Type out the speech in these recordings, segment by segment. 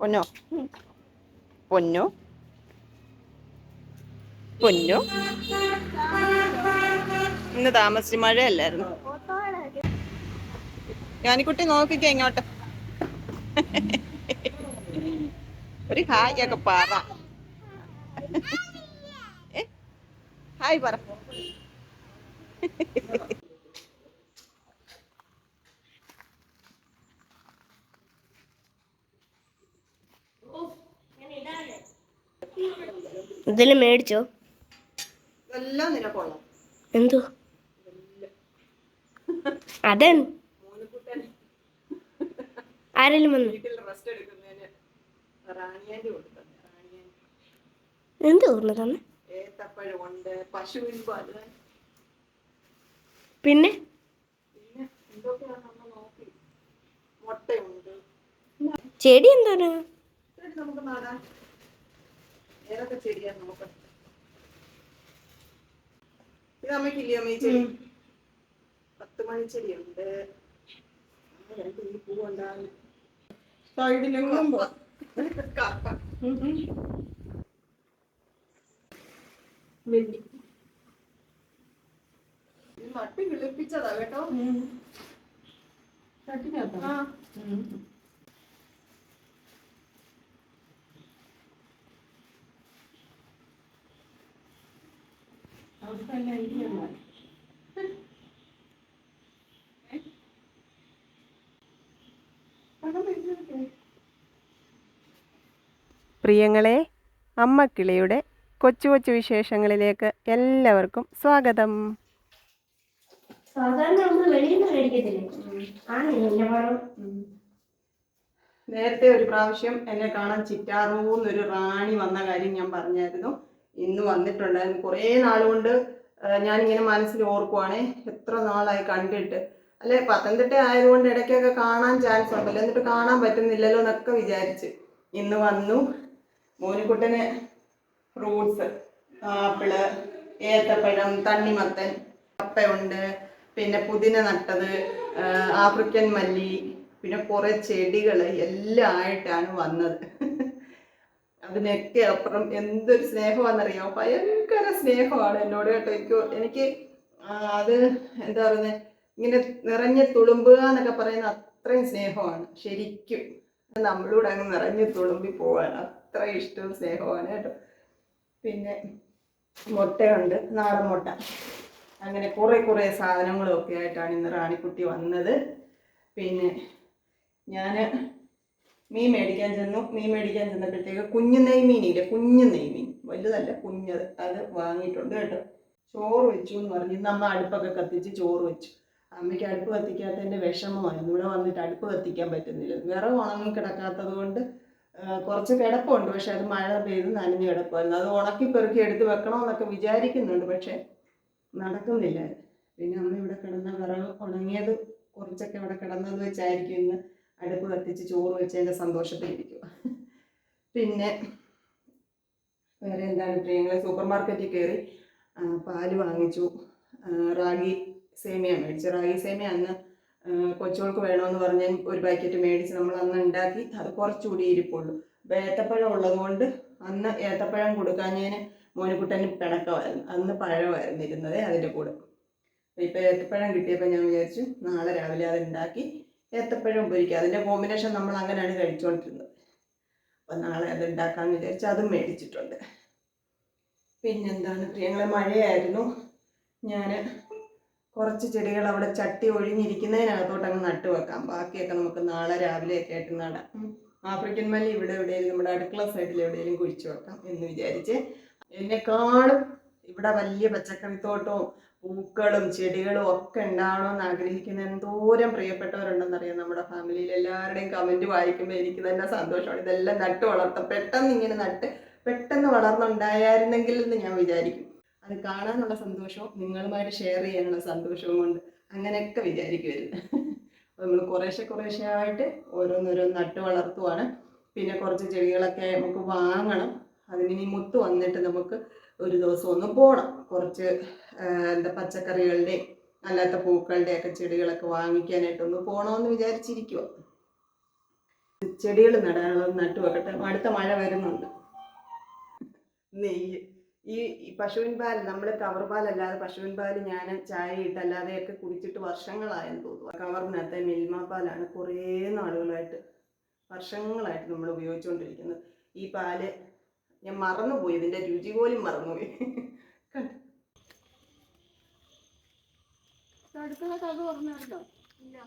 പൊന്നോ പൊന്നു പൊന്നു ഇന്ന് താമസിച്ച് മഴയല്ലായിരുന്നു. ഞാനിക്കുട്ടി നോക്കിക്ക ഇങ്ങോട്ട്. ഒരു ഹായ് ഒക്കെ പറ. ഹായ് പറ. ഇതെല്ലാം മേടിച്ചോ? ഇതെല്ലാം നിനക്കൊള്ളാം. എന്തോ അതെ ആരെങ്കിലും വന്നു എന്ത് ഓർമ്മ തന്നെ. ഏത്തപ്പഴമുണ്ട്, പശുവിൻ പാല്, പിന്നെ എന്തൊക്കെയാണെന്ന് നോക്കി. മുട്ടയുണ്ട്. ചെടി എന്താണ് നമുക്ക് നടാൻ. ഏതൊക്കെ ചെടിയാ നമുക്ക്? ഇത് അമ്മയ്ക്കില്ലേ അമ്മ ഈ ചെടി? 10 മണിച്ചെടിയുണ്ട്. ഈ പൂവുണ്ടാകും സൈഡിലെങ്ങും നട്ട് കിളിപ്പിച്ചതാ കേട്ടോ. പ്രിയങ്ങളെ, അമ്മക്കിളിയുടെ കൊച്ചു കൊച്ചു വിശേഷങ്ങളിലേക്ക് എല്ലാവർക്കും സ്വാഗതം. നേരത്തെ ഒരു പ്രാവശ്യം എന്നെ കാണാൻ ചിറ്റാറൂന്നൊരു റാണി വന്ന കാര്യം ഞാൻ പറഞ്ഞായിരുന്നു. ഇന്ന് വന്നിട്ടുണ്ടായിരുന്നു. കുറേ നാളുകൊണ്ട് ഞാനിങ്ങനെ മനസ്സിൽ ഓർക്കുവാണേ, എത്ര നാളായി കണ്ടിട്ട്. അല്ലെ, പത്തനംതിട്ട ആയതുകൊണ്ട് ഇടയ്ക്കൊക്കെ കാണാൻ ചാൻസ് ഉണ്ടല്ലോ, എന്നിട്ട് കാണാൻ പറ്റുന്നില്ലല്ലോ എന്നൊക്കെ വിചാരിച്ച് ഇന്ന് വന്നു. മോനിക്കുട്ടന് ഫ്രൂട്ട്സ്, ആപ്പിള്, ഏത്തപ്പഴം, തണ്ണിമത്തൻ, കപ്പയുണ്ട്, പിന്നെ പുതിന നട്ടത്, ആഫ്രിക്കൻ മല്ലി, പിന്നെ കുറെ ചെടികൾ എല്ലാം ആയിട്ടാണ് വന്നത്. അതിനൊക്കെ അപ്പുറം എന്തൊരു സ്നേഹമാണെന്നറിയാമോ? ഭയങ്കര സ്നേഹമാണ് എന്നോട് കേട്ടോ. എനിക്ക് അത് എന്താ പറയുന്നത്, ഇങ്ങനെ നിറഞ്ഞ് തുളുമ്പുക എന്നൊക്കെ പറയുന്ന അത്രയും സ്നേഹമാണ് ശരിക്കും. നമ്മളൂടെ അങ്ങ് നിറഞ്ഞ് തുളുമ്പി പോവാണ്. അത്ര ഇഷ്ടവും സ്നേഹമാണ് കേട്ടോ. പിന്നെ മുട്ടയുണ്ട്, നാടൻ മുട്ട. അങ്ങനെ കുറേ സാധനങ്ങളും ഒക്കെ ആയിട്ടാണ് ഇന്ന് റാണിക്കുട്ടി വന്നത്. പിന്നെ ഞാൻ മീൻ മേടിക്കാൻ ചെന്നപ്പോഴത്തേക്ക് കുഞ്ഞു നെയ്മീനില്ലേ, കുഞ്ഞു നെയ്മീൻ, വലുതല്ല കുഞ്ഞത്, അത് വാങ്ങിയിട്ടുണ്ട് കേട്ടോ. ചോറ് വെച്ചു എന്ന് പറഞ്ഞ് ഇന്ന് അമ്മ അടുപ്പൊക്കെ കത്തിച്ച് ചോറ് വെച്ചു. അമ്മയ്ക്ക് അടുപ്പ് കത്തിക്കാത്തതിൻ്റെ വിഷമമായിരുന്നു. ഇവിടെ വന്നിട്ട് അടുപ്പ് കത്തിക്കാൻ പറ്റുന്നില്ല. വിറക് ഉണങ്ങി കിടക്കാത്തത് കൊണ്ട് കുറച്ച് കിടപ്പുണ്ട്. പക്ഷെ അത് മഴ പെയ്ത് നനഞ്ഞ് കിടക്കുമായിരുന്നു. അത് ഉണക്കി പെറുക്കി എടുത്ത് വെക്കണമെന്നൊക്കെ വിചാരിക്കുന്നുണ്ട്, പക്ഷെ നടക്കുന്നില്ല. പിന്നെ അമ്മ ഇവിടെ കിടന്ന വിറക് ഉണങ്ങിയത് കുറച്ചൊക്കെ ഇവിടെ കിടന്നത് വെച്ചായിരിക്കും ഇന്ന് അടുപ്പ് കത്തിച്ച് ചോറ് വെച്ചതിൻ്റെ സന്തോഷത്തിലിരിക്കുക. പിന്നെ വേറെ എന്താണ് പ്രിയങ്ങളെ, സൂപ്പർ മാർക്കറ്റിൽ കയറി പാല് വാങ്ങിച്ചു. റാഗി സേമിയ മേടിച്ചു. റാഗി സേമിയ അന്ന് കൊച്ചുകൾക്ക് വേണമെന്ന് പറഞ്ഞ് ഒരു പാക്കറ്റ് മേടിച്ച് നമ്മൾ അന്ന് ഉണ്ടാക്കി. അത് കുറച്ചുകൂടി ഇരിപ്പുള്ളൂ. അപ്പോൾ ഏത്തപ്പഴം ഉള്ളത് കൊണ്ട് അന്ന് ഏത്തപ്പഴം കൊടുക്കാഞ്ഞതിന് മോനിക്കുട്ടന് പിണക്കമായിരുന്നു. അന്ന് പഴമായിരുന്നു ഇരുന്നത് അതിൻ്റെ കൂടെ. ഇപ്പോൾ ഏത്തപ്പഴം കിട്ടിയപ്പോൾ ഞാൻ വിചാരിച്ചു നാളെ രാവിലെ അത് ഉണ്ടാക്കി ഏത്തപ്പഴം പൊരിക്കുക. അതിൻ്റെ കോമ്പിനേഷൻ നമ്മൾ അങ്ങനെയാണ് കഴിച്ചുകൊണ്ടിരുന്നത്. അപ്പം നാളെ അത് ഉണ്ടാക്കാമെന്ന് വിചാരിച്ച് അതും മേടിച്ചിട്ടുണ്ട്. പിന്നെന്താണ് പ്രിയങ്ങളെ, മഴയായിരുന്നു. ഞാൻ കുറച്ച് ചെടികൾ അവിടെ ചട്ടി ഒഴിഞ്ഞിരിക്കുന്നതിനകത്തോട്ട് അങ്ങ് നട്ടു വെക്കാം. ബാക്കിയൊക്കെ നമുക്ക് നാളെ രാവിലെയൊക്കെ ആയിട്ട് നടാം. ആഫ്രിക്കൻ മല്ലി ഇവിടെ എവിടെയെങ്കിലും നമ്മുടെ അടുക്കള സൈഡിൽ എവിടെയെങ്കിലും കുഴിച്ചു വെക്കാം എന്ന് വിചാരിച്ച്. എന്നെക്കാളും ഇവിടെ വലിയ പച്ചക്കറിത്തോട്ടവും പൂക്കളും ചെടികളും ഒക്കെ ഉണ്ടാവണമെന്ന് ആഗ്രഹിക്കുന്ന എന്തോരം പ്രിയപ്പെട്ടവരുണ്ടെന്നറിയാം നമ്മുടെ ഫാമിലിയിൽ. എല്ലാവരുടെയും കമൻറ്റ് വായിക്കുമ്പോൾ എനിക്ക് തന്നെ സന്തോഷമാണ്. ഇതെല്ലാം നട്ട് വളർത്താം, പെട്ടെന്ന് ഇങ്ങനെ നട്ട് പെട്ടെന്ന് വളർന്നുണ്ടായിരുന്നെങ്കിൽ എന്ന് ഞാൻ വിചാരിക്കും. അത് കാണാനുള്ള സന്തോഷവും നിങ്ങളുമായിട്ട് ഷെയർ ചെയ്യാനുള്ള സന്തോഷവും കൊണ്ട് അങ്ങനെയൊക്കെ വിചാരിക്കുമായിരുന്നു. നമ്മൾ കുറേശ്ശെ ആയിട്ട് ഓരോന്നോരോന്ന് നട്ട് വളർത്തുവാണ്. പിന്നെ കുറച്ച് ചെടികളൊക്കെ നമുക്ക് വാങ്ങണം. അതിനി മുത്ത് വന്നിട്ട് നമുക്ക് ഒരു ദിവസം ഒന്ന് പോകണം. കുറച്ച് പച്ചക്കറികളുടെയും അല്ലാത്ത പൂക്കളുടെയൊക്കെ ചെടികളൊക്കെ വാങ്ങിക്കാനായിട്ടൊന്ന് പോകണമെന്ന് വിചാരിച്ചിരിക്കുക. ചെടികൾ നടാനുള്ളത് നട്ടു വെക്കട്ടെ. അടുത്ത മഴ വരുന്നുണ്ട്. നെയ്യ് ഈ പശുവിൻ പാൽ, നമ്മൾ കവർ പാലല്ലാതെ പശുവിൻ പാൽ ഞാൻ ചായ ഇട്ടല്ലാതെയൊക്കെ കുടിച്ചിട്ട് വർഷങ്ങളായെന്ന് തോന്നുന്നു. കവറിനകത്തെ മിൽമ പാലാണ് കുറേ നാളുകളായിട്ട്, വർഷങ്ങളായിട്ട് നമ്മൾ ഉപയോഗിച്ചുകൊണ്ടിരിക്കുന്നത്. ഈ പാല് ഞാൻ മറന്നുപോയി, ഇതിൻ്റെ രുചി പോലും മറന്നുപോയി. അടുക്കളൊക്കെ അത് പറഞ്ഞോ? ഇല്ല.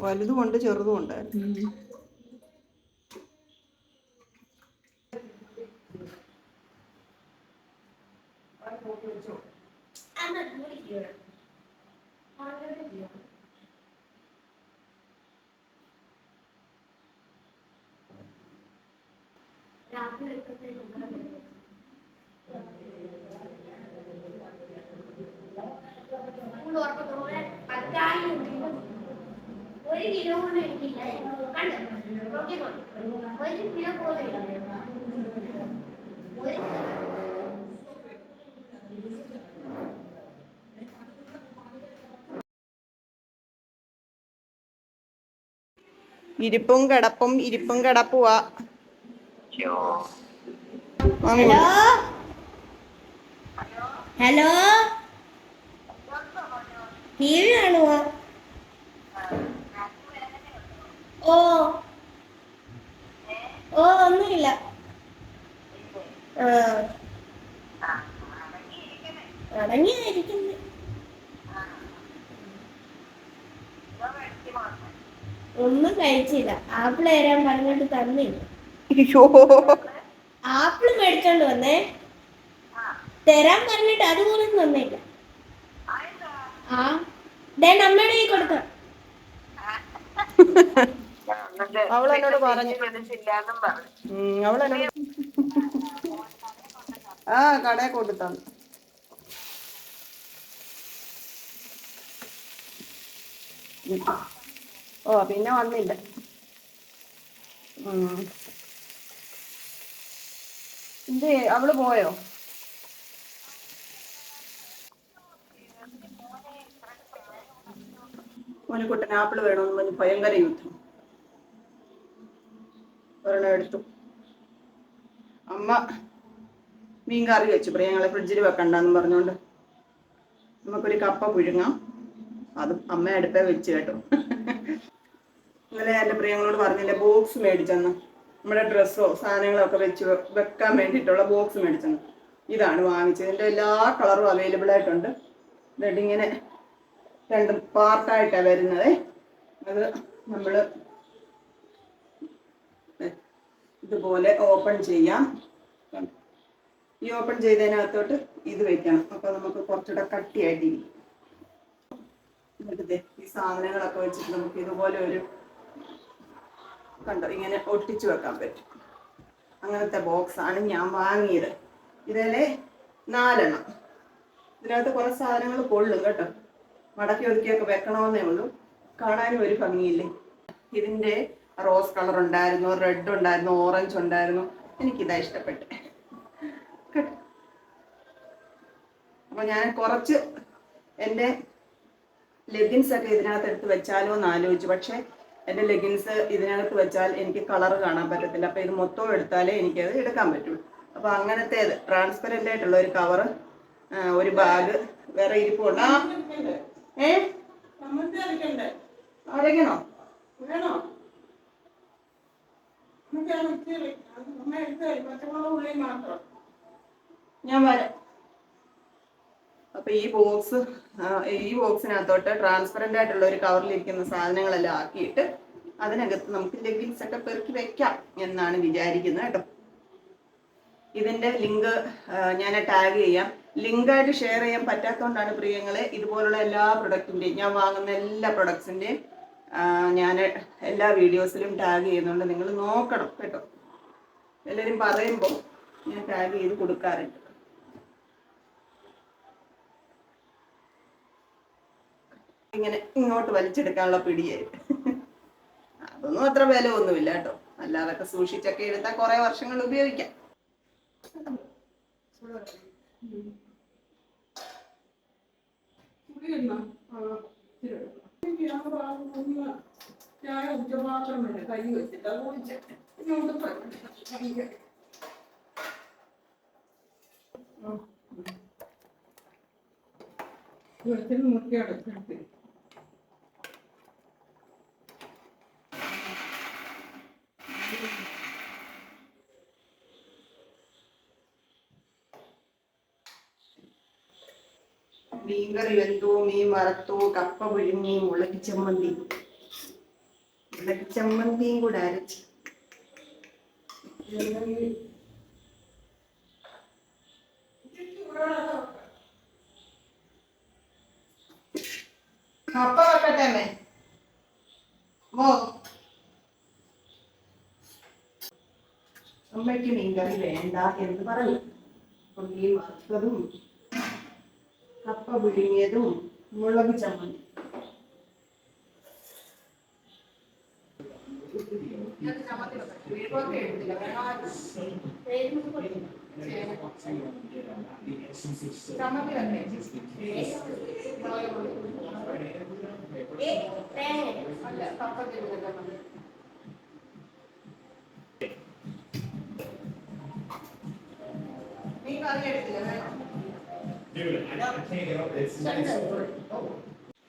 വലുതുമുണ്ട് ചെറുതുമുണ്ട്. ഒരു കിലോ കൊണ്ട് എടുക്കില്ല. ഒരു കിലോ പോലെ ഇരിപ്പും കിടപ്പുവാ. ഹലോ ഹലോ, ടി വി കാണുവോ? ഓ ഓ ഒന്നുമില്ല. അടങ്ങിയായിരിക്കുന്നു. ഒന്നും കഴിച്ചില്ല. ആപ്പിൾ തരാൻ പറഞ്ഞിട്ട് തന്നില്ല. ആപ്പിൾ മേടിച്ചോണ്ട് വന്നേ, തരാൻ പറഞ്ഞിട്ട് അതുപോലും തന്നില്ല. ആ നമ്മയുടെ ഈ കൊടുക്കാം. അവളെന്നോട് പറഞ്ഞു. അവളെന്നോട് കടയിൽ കൊണ്ട് തന്നു. ഓ പിന്നെ വന്നില്ല. ഇത് അവള് പോയോ? മോനിക്കുട്ടൻ ആപ്പിള് വേണമെന്ന് പറഞ്ഞ് ഭയങ്കര യുദ്ധം. ഒരെണ്ണം എടുത്തു. അമ്മ മീൻ കറി വെച്ചു. പ്രിയങ്ങളെ ഫ്രിഡ്ജിൽ വെക്കണ്ടെന്ന് പറഞ്ഞോണ്ട് നമുക്കൊരു കപ്പ പുഴുങ്ങാം. അതും അമ്മ അടുപ്പേ വെച്ച് കേട്ടോ. ഇന്നലെ എൻ്റെ പ്രിയങ്ങളോട് പറഞ്ഞില്ലേ ബോക്സ് മേടിച്ചെന്ന്, നമ്മുടെ ഡ്രസ്സോ സാധനങ്ങളോ ഒക്കെ വെക്കാൻ വേണ്ടിയിട്ടുള്ള ബോക്സ് മേടിച്ചെന്ന്. ഇതാണ് വാങ്ങിച്ചത്. ഇതിൻ്റെ എല്ലാ കളറും അവൈലബിൾ ആയിട്ടുണ്ട്. ഇതിങ്ങനെ 2 പാർട്ടായിട്ടാണ് വരുന്നത്. അത് നമ്മൾ ഇതുപോലെ ഓപ്പൺ ചെയ്യാം. ഈ ഓപ്പൺ ചെയ്തതിനകത്തോട്ട് ഇത് വെക്കണം. അപ്പോൾ നമുക്ക് കുറച്ചുകൂടെ കട്ടിയായിട്ടിരിക്കും. എന്നിട്ട് ഈ സാധനങ്ങളൊക്കെ വെച്ചിട്ട് നമുക്ക് ഇതുപോലെ ഒരു കണ്ടോ ഇങ്ങനെ ഒട്ടിച്ചു വെക്കാൻ പറ്റും. അങ്ങനത്തെ ബോക്സാണ് ഞാൻ വാങ്ങിയത്. ഇതിലെ 4 എണ്ണം. ഇതിനകത്ത് കുറേ സാധനങ്ങൾ കൊള്ളും കേട്ടോ. മടക്കി ഒതുക്കിയൊക്കെ വെക്കണമെന്നേ ഉള്ളൂ. കാണാനും ഒരു ഭംഗിയില്ലേ. ഇതിൻ്റെ റോസ് കളർ ഉണ്ടായിരുന്നു, റെഡ് ഉണ്ടായിരുന്നു, ഓറഞ്ച് ഉണ്ടായിരുന്നു. എനിക്കിതാ ഇഷ്ടപ്പെട്ടെ കേട്ടോ. അപ്പോൾ ഞാൻ കുറച്ച് എൻ്റെ ലെഗിൻസ് ഒക്കെ ഇതിനകത്ത് എടുത്ത് വെച്ചാലോ എന്ന് ആലോചിച്ചു. പക്ഷേ എൻ്റെ ലെഗിൻസ് ഇതിനകത്ത് വെച്ചാൽ എനിക്ക് കളർ കാണാൻ പറ്റത്തില്ല. അപ്പോൾ ഇത് മൊത്തം എടുത്താലേ എനിക്കത് എടുക്കാൻ പറ്റുള്ളൂ. അപ്പോൾ അങ്ങനത്തേത് ട്രാൻസ്പെറൻ്റ് ആയിട്ടുള്ള ഒരു കവറ്, ഒരു ബാഗ് വേറെ ഇരിപ്പുണ്ട്. അരയ്ക്കണോ? വേണോ? ഞാൻ വരാം. അപ്പൊ ഈ ബോക്സിനകത്തോട്ട് ട്രാൻസ്പെറൻ്റ് ആയിട്ടുള്ള ഒരു കവറിലിരിക്കുന്ന സാധനങ്ങളെല്ലാം ആക്കിയിട്ട് അതിനകത്ത് നമുക്ക് ലെഗിൻസ് ഒക്കെ പെറുക്കി വെക്കാം എന്നാണ് വിചാരിക്കുന്നത് കേട്ടോ. ഇതിന്റെ ലിങ്ക് ഞാൻ ടാഗ് ചെയ്യാം. ലിങ്കായിട്ട് ഷെയർ ചെയ്യാൻ പറ്റാത്തതുകൊണ്ടാണ് പ്രിയങ്ങളെ ഇതുപോലുള്ള എല്ലാ പ്രൊഡക്റ്റിൻ്റെയും, ഞാൻ വാങ്ങുന്ന എല്ലാ പ്രൊഡക്ട്സിൻ്റെയും ഞാൻ എല്ലാ വീഡിയോസിലും ടാഗ് ചെയ്യുന്നുണ്ട്. നിങ്ങൾ നോക്കണം കേട്ടോ. എല്ലാവരും പറയുമ്പോൾ ഞാൻ ടാഗ് ചെയ്ത് കൊടുക്കാറുണ്ട്. ഇങ്ങനെ ഇങ്ങോട്ട് വലിച്ചെടുക്കാനുള്ള പിടിയായിട്ട്. അതൊന്നും അത്ര വില ഒന്നുമില്ല കേട്ടോ. അല്ലാതൊക്കെ സൂക്ഷിച്ചൊക്കെ എടുത്താൽ കുറെ വർഷങ്ങൾ ഉപയോഗിക്കാം. മീൻകറി വെന്തോ, മീൻ വറുത്തോ, കപ്പ പുഴുങ്ങി, മുളക് ചമ്മന്തിയും കൂടെ അരച്ച് കപ്പ വെക്കട്ടെ. അമ്മയ്ക്ക് മീൻകറി വേണ്ട എന്ന് പറഞ്ഞു. മീൻ വറുത്തതും കപ്പ പുഴുങ്ങിയതും മുളക് ചമ്മന്തി. നീ കറി എടുത്തില്ല വേണം.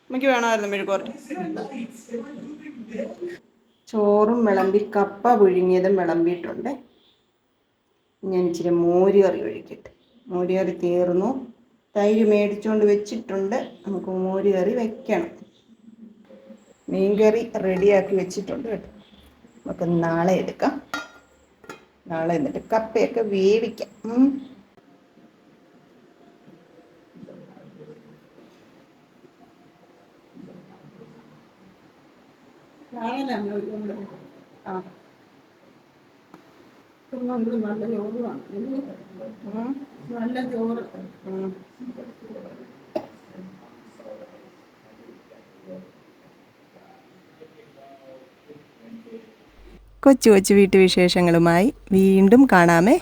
അമ്മയ്ക്ക് വേണമായിരുന്നു മെഴുകുവരട്ടി. ചോറും വിളമ്പി, കപ്പ പുഴുങ്ങിയതും വിളമ്പിയിട്ടുണ്ട്. ഞാൻ ഇച്ചിരി മോരുകറി ഒഴിക്കട്ടെ. മോരുകറി തീർന്നു. തൈര് മേടിച്ചുകൊണ്ട് വെച്ചിട്ടുണ്ട്. നമുക്ക് മോരുകറി വെക്കണം. മീൻകറി റെഡിയാക്കി വെച്ചിട്ടുണ്ട് കേട്ടോ. നമുക്ക് നാളെ എടുക്കാം. നാളെ എന്നിട്ട് കപ്പയൊക്കെ വേവിക്കാം. നല്ല ചോറുമാണ്. നല്ല ചോറ്. കൊച്ചു കൊച്ചു വീട്ടുവിശേഷങ്ങളുമായി വീണ്ടും കാണാമേ.